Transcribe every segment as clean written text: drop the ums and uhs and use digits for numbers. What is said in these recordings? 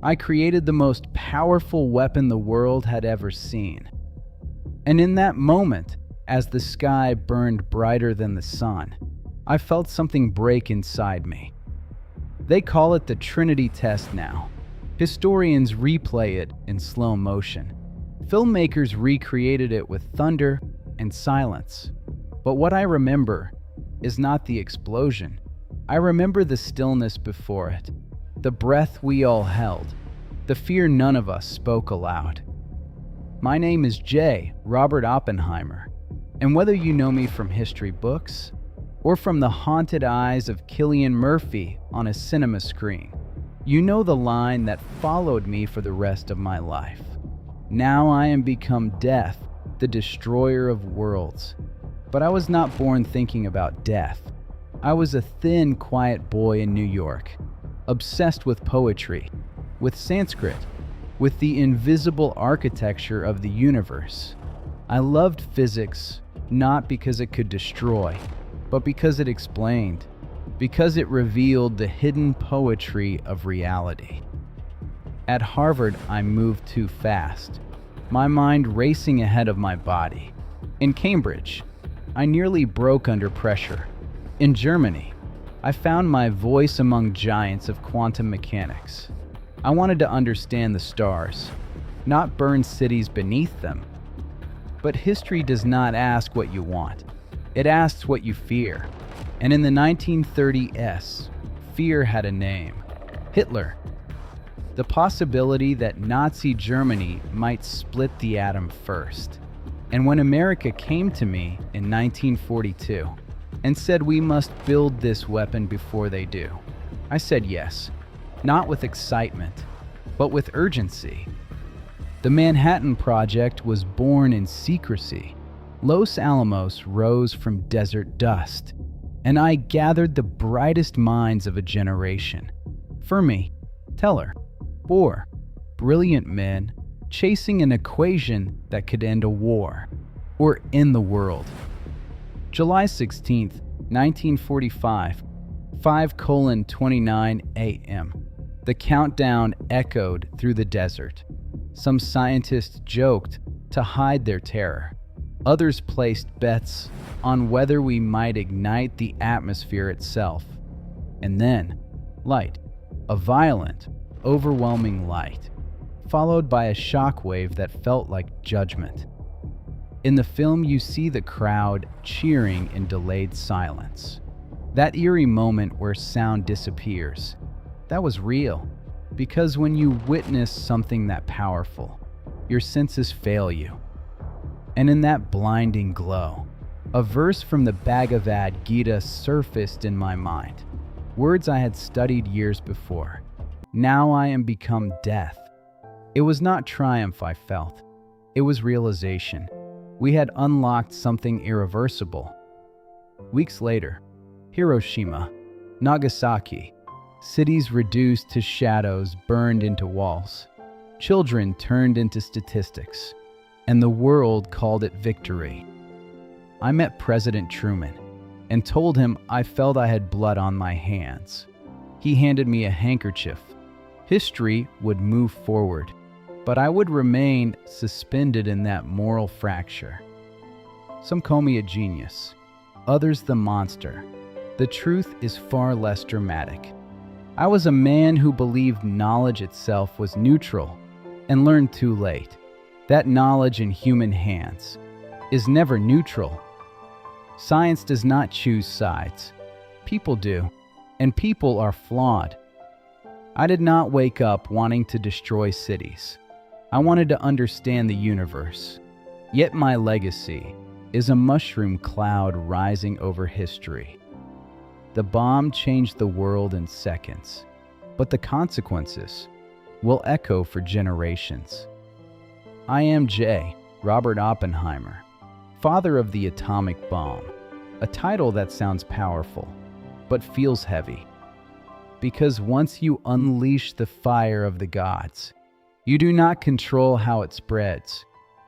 I created the most powerful weapon the world had ever seen. And in that moment, as the sky burned brighter than the sun, I felt something break inside me. They call it the Trinity Test now. Historians replay it in slow motion. Filmmakers recreated it with thunder and silence. But what I remember is not the explosion. I remember the stillness before it, the breath we all held, the fear none of us spoke aloud. My name is J. Robert Oppenheimer, and whether you know me from history books or from the haunted eyes of Cillian Murphy on a cinema screen, you know the line that followed me for the rest of my life. Now I am become death, the destroyer of worlds. But I was not born thinking about death. I was a thin, quiet boy in New York, obsessed with poetry, with Sanskrit, with the invisible architecture of the universe. I loved physics, not because it could destroy, but because it explained, because it revealed the hidden poetry of reality. At Harvard, I moved too fast, my mind racing ahead of my body. In Cambridge, I nearly broke under pressure. In Germany, I found my voice among giants of quantum mechanics. I wanted to understand the stars, not burn cities beneath them. But history does not ask what you want. It asks what you fear. And in the 1930s, fear had a name: Hitler. The possibility that Nazi Germany might split the atom first. And when America came to me in 1942 and said we must build this weapon before they do, I said yes, not with excitement, but with urgency. The Manhattan Project was born in secrecy. Los Alamos rose from desert dust, and I gathered the brightest minds of a generation. Fermi, Teller, Bohr, brilliant men chasing an equation that could end a war, or end the world. July 16th, 1945, 5:29 a.m. The countdown echoed through the desert. Some scientists joked to hide their terror. Others placed bets on whether we might ignite the atmosphere itself. And then, light, a violent, overwhelming light, followed by a shockwave that felt like judgment. In the film, you see the crowd cheering in delayed silence. That eerie moment where sound disappears, that was real. Because when you witness something that powerful, your senses fail you. And in that blinding glow, a verse from the Bhagavad Gita surfaced in my mind. Words I had studied years before. Now I am become death. It was not triumph I felt. It was realization. We had unlocked something irreversible. Weeks later, Hiroshima, Nagasaki, cities reduced to shadows burned into walls. Children turned into statistics, and the world called it victory. I met President Truman and told him I felt I had blood on my hands. He handed me a handkerchief. History would move forward, but I would remain suspended in that moral fracture. Some call me a genius, others the monster. The truth is far less dramatic. I was a man who believed knowledge itself was neutral and learned too late. That knowledge in human hands is never neutral. Science does not choose sides. People do, and people are flawed. I did not wake up wanting to destroy cities. I wanted to understand the universe. Yet my legacy is a mushroom cloud rising over history. The bomb changed the world in seconds, but the consequences will echo for generations. I am J. Robert Oppenheimer, father of the atomic bomb, a title that sounds powerful, but feels heavy. Because once you unleash the fire of the gods, you do not control how it spreads.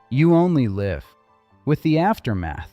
You only live with the aftermath.